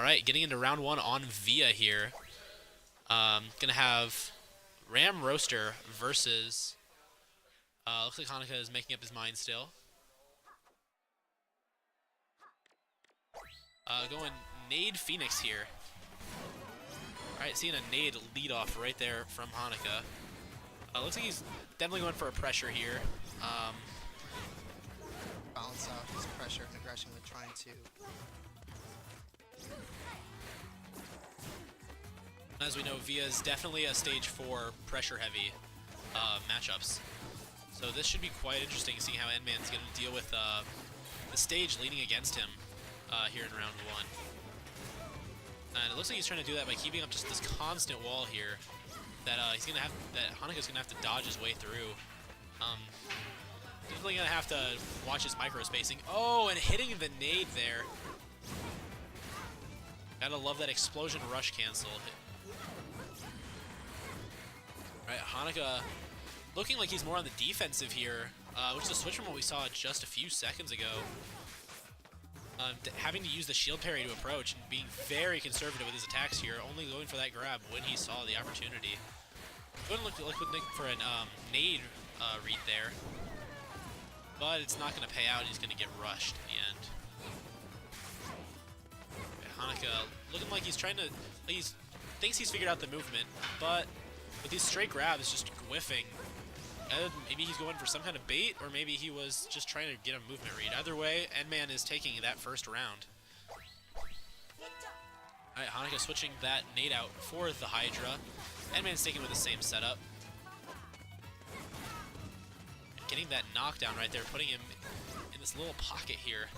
All right, getting into round one on FIA here. Gonna have Ram Roaster versus. Looks like Hanukkah is making up his mind still. Going Nade Phoenix here. All right, seeing a Nade lead off right there from Hanukkah. Looks like he's definitely going for a pressure here. Balance out his pressure and aggression with trying to. As we know, FIA is definitely a stage 4 pressure-heavy matchups. So this should be quite interesting, seeing how N-Man's going to deal with the stage leaning against him here in round 1. And it looks like he's trying to do that by keeping up just this constant wall here that Hanukkah's going to have to dodge his way through. Definitely going to have to watch his micro spacing. Oh, and hitting the nade there. Gotta love that explosion rush cancel. Right, Hanukkah looking like he's more on the defensive here, which is a switch from what we saw just a few seconds ago. Having to use the shield parry to approach and being very conservative with his attacks here, only going for that grab when he saw the opportunity. Going to look for a nade read there, but it's not going to pay out. He's going to get rushed in the end. Hanukkah looking like he's trying to, thinks he's figured out the movement, but with these straight grabs just whiffing. Maybe he's going for some kind of bait, or maybe he was just trying to get a movement read. Either way, N-Man is taking that first round. Alright, Hanukkah switching that nade out for the Hydra. N-Man's sticking with the same setup. Getting that knockdown right there, putting him in this little pocket here.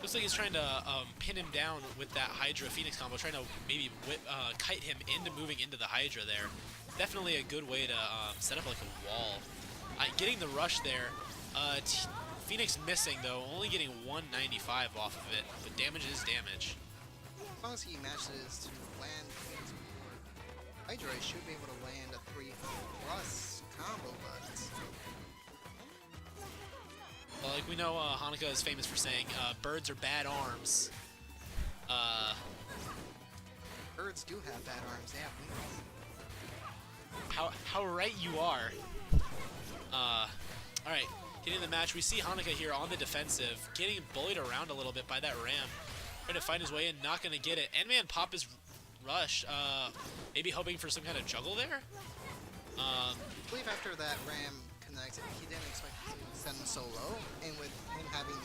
Looks like he's trying to pin him down with that Hydra Phoenix combo, trying to maybe kite him into moving into the Hydra there. Definitely a good way to set up like a wall. Getting the rush there. Phoenix missing though, only getting 195 off of it, but damage is damage. As long as he manages to land Phoenix before Hydra, he should be able to land a 3+ combo, but. Well, like we know, Hanukkah is famous for saying, birds are bad arms. Birds do have bad arms, they have wings. How right you are. Alright, getting the match, we see Hanukkah here on the defensive, getting bullied around a little bit by that Ram. Trying to find his way in, not going to get it. N-Man pop his rush, maybe hoping for some kind of juggle there? I believe after that Ram connected, he didn't expect to send him so low, and with him having the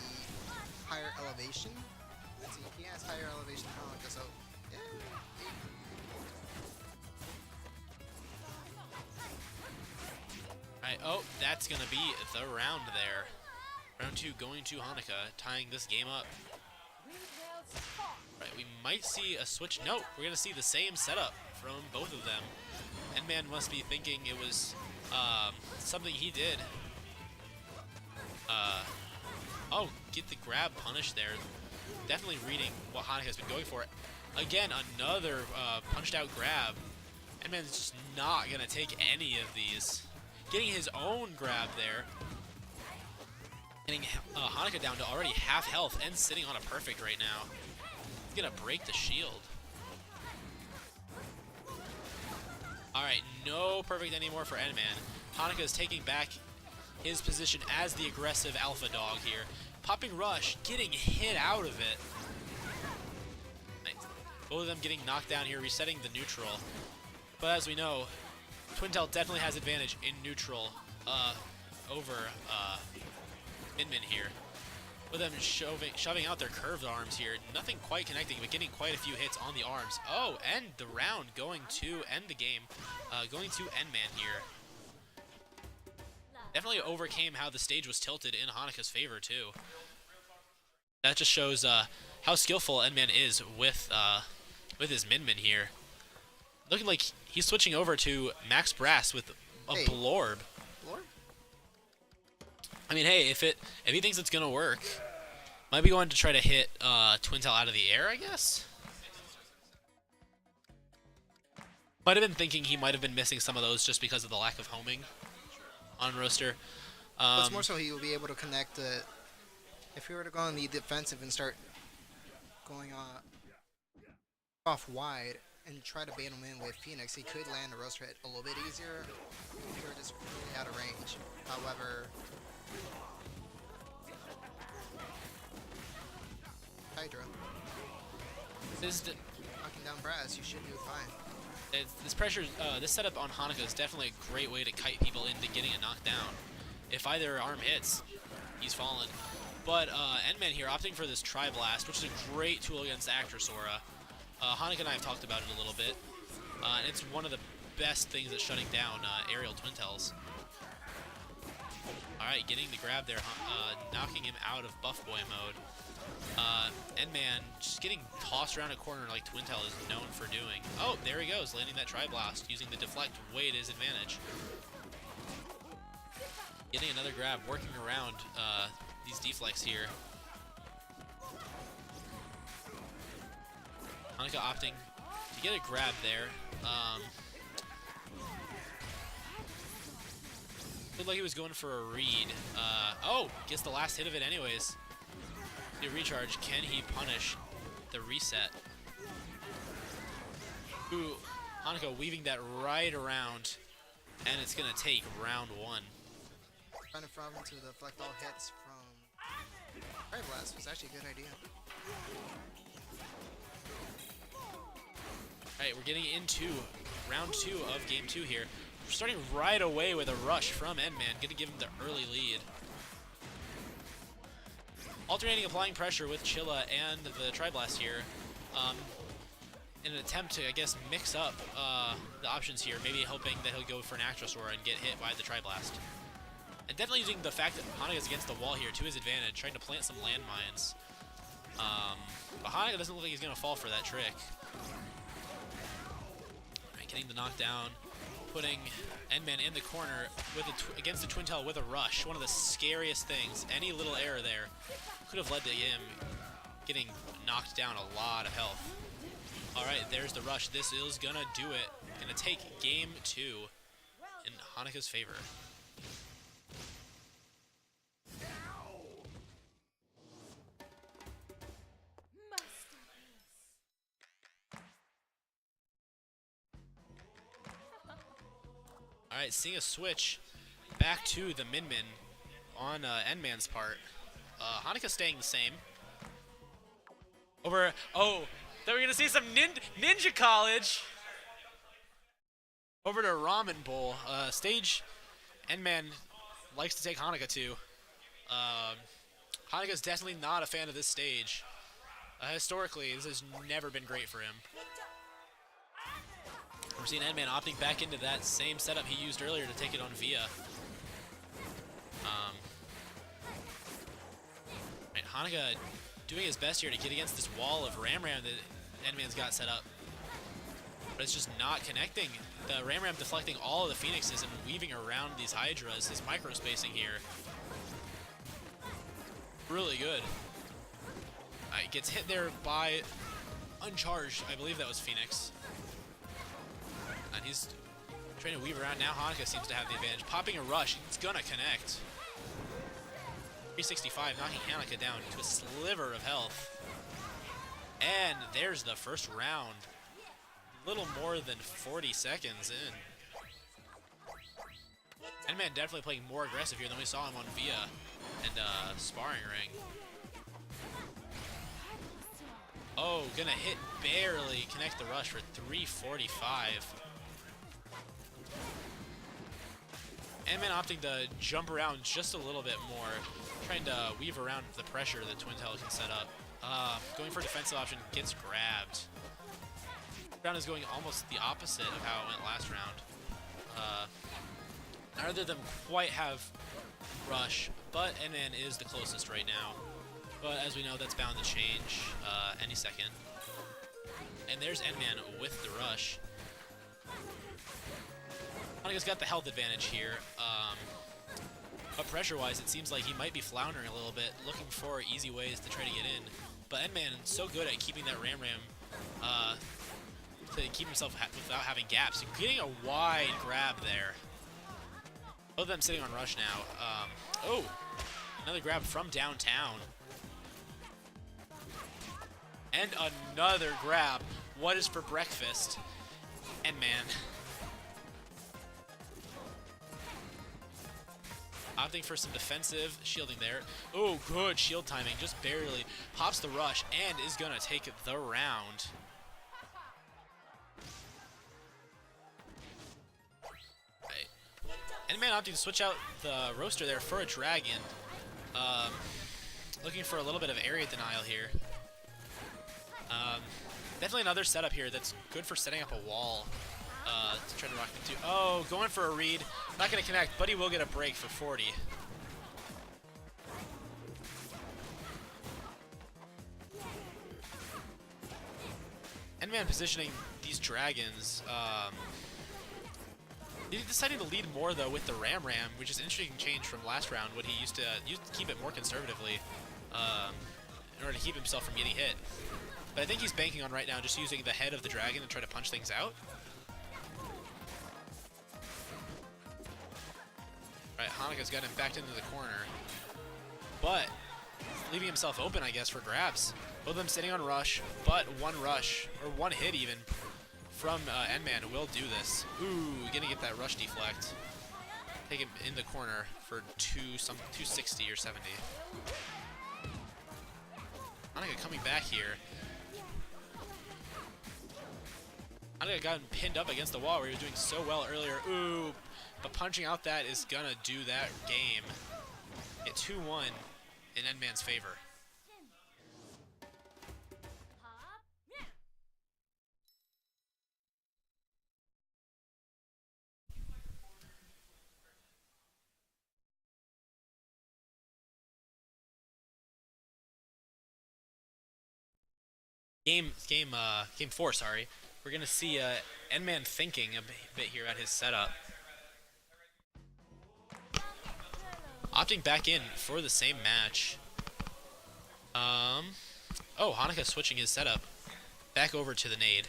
higher elevation, he has higher elevation than Hanukkah, so yeah. Alright, oh, that's going to be the round there. Round 2 going to Hanukkah, tying this game up. Right, we might see a switch. No, we're going to see the same setup from both of them. N-Man must be thinking it was something he did. Oh, get the grab punish there. Definitely reading what Hanukkah's been going for. Again, another punched out grab. N-Man's just not going to take any of these. Getting his own grab there. Getting Hanukkah down to already half health and sitting on a perfect right now. He's going to break the shield. Alright, no perfect anymore for N-Man. Hanukkah is taking back his position as the aggressive alpha dog here. Popping rush, getting hit out of it. Nice. Both of them getting knocked down here, resetting the neutral. But as we know, Twintel definitely has advantage in neutral over Min here. With them shoving out their curved arms here. Nothing quite connecting, but getting quite a few hits on the arms. Oh, and the round going to end the game. Going to N-Man here. Definitely overcame how the stage was tilted in Hanukkah's favor, too. That just shows how skillful N-Man is with his Min here. Looking like he's switching over to Max Brass with a Blorb. Blorb? I mean, hey, if he thinks it's gonna work, might be going to try to hit Twintel out of the air, I guess. Might have been thinking he might have been missing some of those just because of the lack of homing on Roaster. It's more so he will be able to connect the. If he were to go on the defensive and start going off wide and try to bait him in with Phoenix, he could land a roaster hit a little bit easier if he were just really out of range. However, Hydra. Knocking down Brass, you should do fine. This pressure, this setup on Hanukkah is definitely a great way to kite people into getting a knockdown. If either arm hits, he's fallen. But Endman here opting for this Tri-Blast, which is a great tool against Actrosora. Hanukkah and I have talked about it a little bit. And it's one of the best things at shutting down aerial Twin Tails. Alright, getting the grab there, knocking him out of Buff Boy mode. Endman just getting tossed around a corner like Twin Tail is known for doing. Oh, there he goes, landing that Tri-Blast, using the deflect way to his advantage. Getting another grab, working around these deflects here. Hanukkah opting to get a grab there. Looked like he was going for a read. Oh, gets the last hit of it anyways. The recharge, can he punish the reset? Ooh, Hanukkah weaving that right around, and it's gonna take round one. Trying to from to deflect all hits from Tri-Blast was actually a good idea. Alright, we're getting into round 2 of game 2 here. We're starting right away with a rush from Endman, gonna give him the early lead. Alternating applying pressure with Chilla and the Tri-Blast here in an attempt to, I guess, mix up the options here, maybe hoping that he'll go for an Actrosora and get hit by the Tri-Blast. And definitely using the fact that Hanukkah's against the wall here to his advantage, trying to plant some landmines. But Hanukkah doesn't look like he's going to fall for that trick. Right, getting the knockdown, putting Endman in the corner with against the Twin Tail with a rush. One of the scariest things. Any little error there could have led to him getting knocked down a lot of health. Alright, there's the rush. This is going to do it. Going to take game 2 in Hanukkah's favor. Alright, seeing a switch back to the Min Min on Endman's part. Hanukkah staying the same. Over, oh, then we're going to see some Ninja College. Over to Ramen Bowl. Stage Endman likes to take Hanukkah to. Hanukkah's definitely not a fan of this stage. Historically, this has never been great for him. We're seeing Endman opting back into that same setup he used earlier to take it on Via. Right, Hanukkah doing his best here to get against this wall of Ram Ram that Endman's got set up. But it's just not connecting. The Ram Ram deflecting all of the Phoenixes and weaving around these Hydras, his micro spacing here. Really good. Gets hit there by Uncharged. I believe that was Phoenix. And he's trying to weave around. Now Hanukkah seems to have the advantage. Popping a rush. It's going to connect. 365, knocking Hanukkah down to a sliver of health. And there's the first round. A little more than 40 seconds in. Endman definitely playing more aggressive here than we saw him on Via and Sparring Ring. Oh, gonna hit, barely connect the rush for 345. Endman opting to jump around just a little bit more, trying to weave around the pressure that Twin Tail can set up. Going for a defensive option, gets grabbed. Round is going almost the opposite of how it went last round. Neither of them quite have rush, but Endman is the closest right now. But as we know, that's bound to change any second. And there's Endman with the rush. Hanukkah's got the health advantage here. But pressure-wise, it seems like he might be floundering a little bit, looking for easy ways to try to get in. But Endman is so good at keeping that Ram Ram to keep himself without having gaps. Getting a wide grab there. Both of them sitting on rush now. Oh, another grab from downtown. And another grab. What is for breakfast? And man. Opting for some defensive shielding there. Oh, good shield timing, just barely. Pops the rush and is gonna take the round. Right. And man opting to switch out the roaster there for a dragon. Looking for a little bit of area denial here. Definitely another setup here that's good for setting up a wall to try to rock into. Oh, going for a read. Not going to connect, but he will get a break for 40. Endman positioning these dragons. He decided to lead more, though, with the Ram, which is an interesting change from last round when he used to keep it more conservatively in order to keep himself from getting hit. But I think he's banking on right now just using the head of the dragon to try to punch things out. Right, Hanukkah's got him backed into the corner. But leaving himself open, I guess, for grabs. Both of them sitting on rush, but one rush, or one hit even, from Endman will do this. Ooh, gonna get that rush deflect. Take him in the corner for 260 or 70. Hanukkah coming back here. Hanukkah got him pinned up against the wall where he was doing so well earlier. Ooh, but punching out that is gonna do that game. Get 2-1 in Endman's favor. Game 4, sorry. We're gonna see Endman thinking a bit here at his setup. Opting back in for the same match. Oh, Hanukkah switching his setup back over to the nade.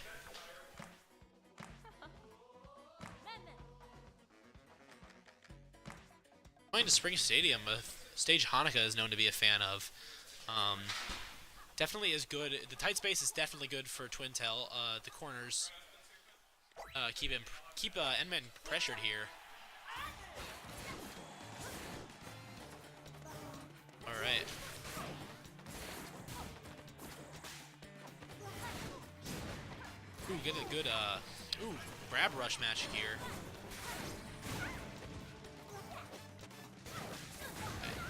Going to Spring Stadium, a stage Hanukkah is known to be a fan of. Definitely is good. The tight space is definitely good for Twintel. The corners keep Endman pressured here. All right. Ooh, get a good grab rush match here. Okay.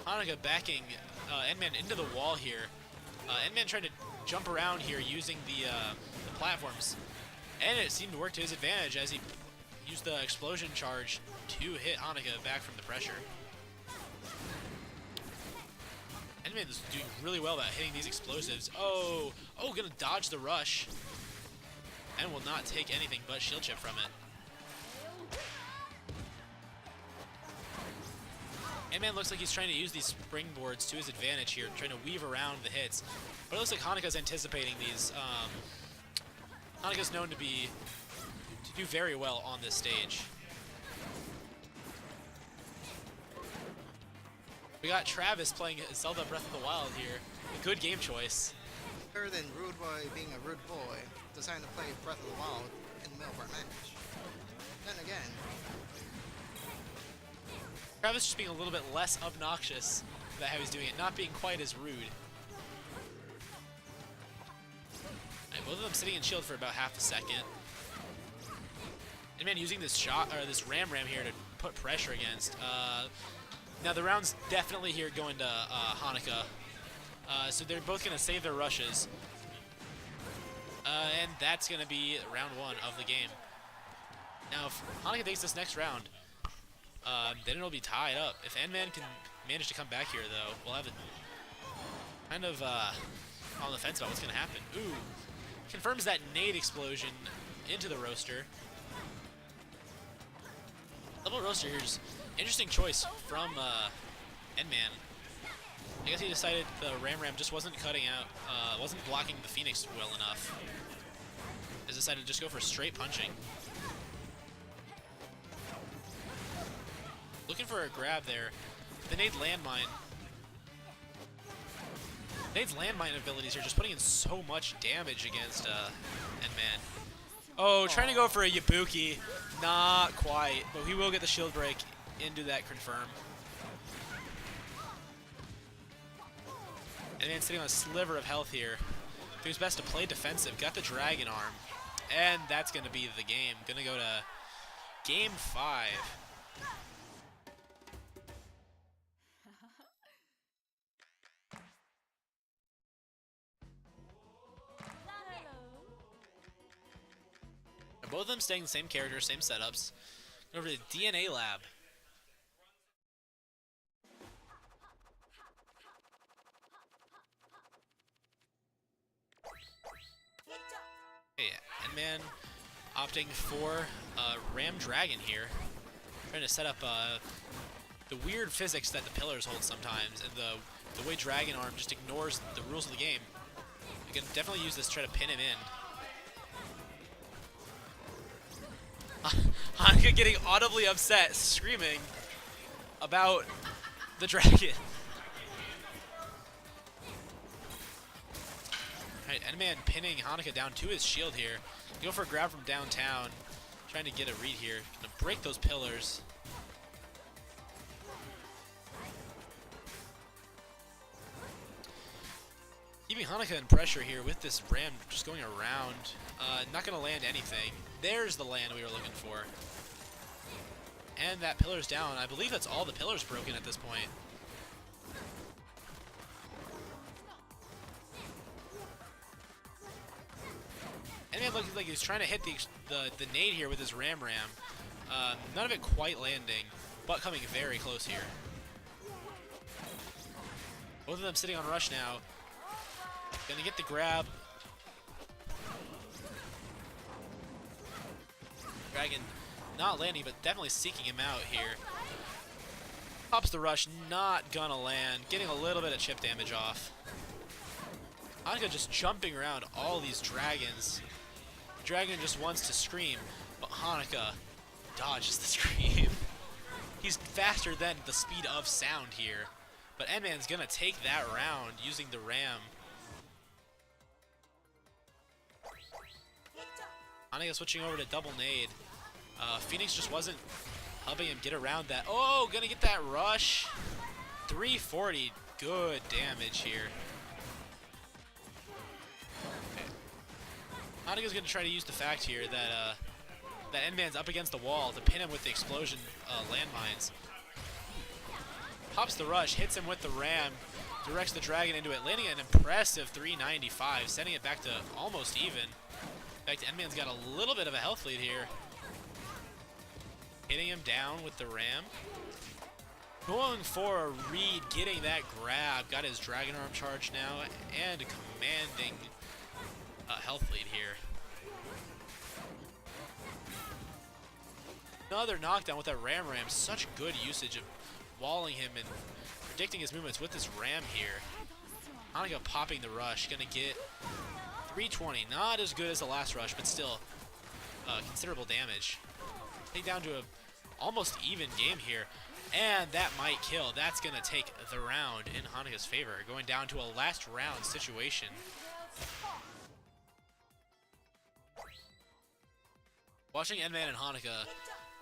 Hanukkah backing Endman into the wall here. Endman tried to jump around here using the platforms, and it seemed to work to his advantage as he used the explosion charge to hit Hanukkah back from the pressure. Endman is doing really well about hitting these explosives. Oh, gonna dodge the rush, and will not take anything but shield chip from it. Endman looks like he's trying to use these springboards to his advantage here, trying to weave around the hits. But it looks like Hanukkah's anticipating these. Hanukkah's known to do very well on this stage. We got Travis playing Zelda Breath of the Wild here. A good game choice. Better than Rude Boy being a rude boy, deciding to play Breath of the Wild in the middle of our match. Then again, Travis just being a little bit less obnoxious about how he's doing it, not being quite as rude. Right, both of them sitting in shield for about half a second. And man, using this this ram here to put pressure against. Now the round's definitely here going to Hanukkah. So they're both going to save their rushes. And that's going to be round 1 of the game. Now if Hanukkah takes this next round, then it'll be tied up. If Endman can manage to come back here, though, we'll have it kind of on the fence about what's going to happen. Ooh, confirms that nade explosion into the roaster. Double roaster here's interesting choice from Endman. I guess he decided the Ram just wasn't cutting out, wasn't blocking the Phoenix well enough. He decided to just go for straight punching. looking for a grab there. The nade landmine. Nade's landmine abilities are just putting in so much damage against N-Man. Oh, trying to go for a Yabuki. Not quite, but he will get the shield break into that confirm. N-Man sitting on a sliver of health here. He was best to play defensive. Got the Dragon Arm. And that's going to be the game. Going to go to Game 5. Both of them staying the same character, same setups. Over to the DNA lab. Okay, N-Man opting for Ram Dragon here. Trying to set up the weird physics that the pillars hold sometimes, and the way Dragon Arm just ignores the rules of the game. You can definitely use this to try to pin him in. Hanukkah getting audibly upset, screaming about the dragon. Alright, N-Man pinning Hanukkah down to his shield here. Go for a grab from downtown. Trying to get a read here. Gonna break those pillars. Keeping Hanukkah in pressure here with this Ram just going around. Not going to land anything. There's the land we were looking for. And that pillar's down. I believe that's all the pillars broken at this point. And man looks like he's trying to hit the nade here with his Ram. None of it quite landing, but coming very close here. Both of them sitting on rush now. Gonna get the grab. Dragon not landing, but definitely seeking him out here. Pops the rush, not gonna land. Getting a little bit of chip damage off. Hanukkah just jumping around all these dragons. The dragon just wants to scream, but Hanukkah dodges the scream. He's faster than the speed of sound here. But N-Man's gonna take that round using the Ram. Hanukkah switching over to double nade. Phoenix just wasn't helping him get around that. Oh, gonna get that rush. 340, good damage here. Okay. Hanukkah's gonna try to use the fact here that that N-Man's up against the wall to pin him with the explosion landmines. Pops the rush, hits him with the Ram, directs the dragon into it, landing an impressive 395, sending it back to almost even. In fact, N-Man's got a little bit of a health lead here. Hitting him down with the Ram. Going for a read, getting that grab. Got his Dragon Arm charge now, and a commanding health lead here. Another knockdown with that Ram. Such good usage of walling him and predicting his movements with this Ram here. Hanukkah popping the rush. Gonna get 320. Not as good as the last rush, but still considerable damage. Take down to a almost even game here. And that might kill. That's going to take the round in Hanukkah's favor. Going down to a last round situation. Watching N-Man and Hanukkah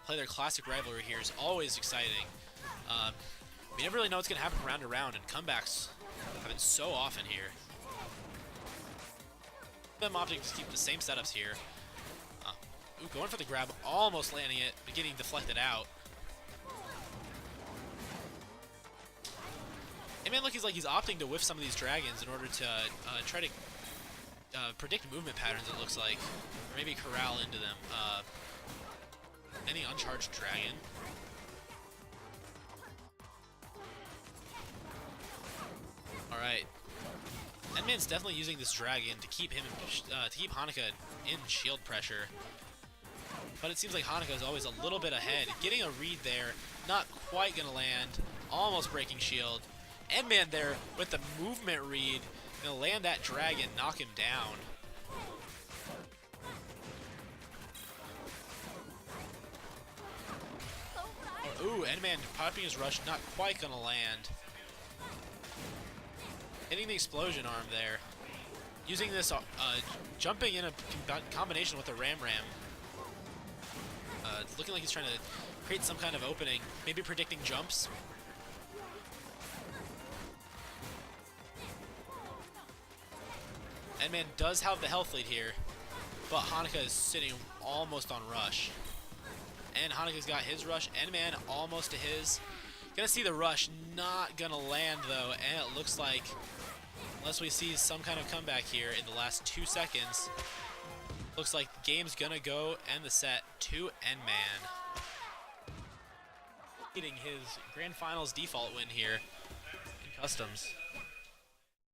play their classic rivalry here is always exciting. We never really know what's going to happen round to round, and comebacks happen so often here. Them opting to keep the same setups here. Ooh, going for the grab, almost landing it, but getting deflected out. N-Man looks like he's opting to whiff some of these dragons in order to try to predict movement patterns, it looks like. Or maybe corral into them. Any uncharged dragon. Alright. N-Man's definitely using this dragon to keep him, to keep Hanukkah in shield pressure. But it seems like Hanukkah is always a little bit ahead. Getting a read there, not quite gonna land. Almost breaking shield. N-Man there with the movement read. Gonna land that dragon, knock him down. Ooh, N-Man popping his rush, not quite gonna land. Hitting the explosion arm there. Using this, jumping in a combination with the Ram. Looking like he's trying to create some kind of opening, maybe predicting jumps. N-Man does have the health lead here, but Hanukkah is sitting almost on rush. And Hanukkah's got his rush. N-Man almost to his. Gonna see the rush, not gonna land though, and it looks like, unless we see some kind of comeback here in the last 2 seconds, looks like the game's gonna go end the set to N-Man. Getting his Grand Finals default win here in Customs.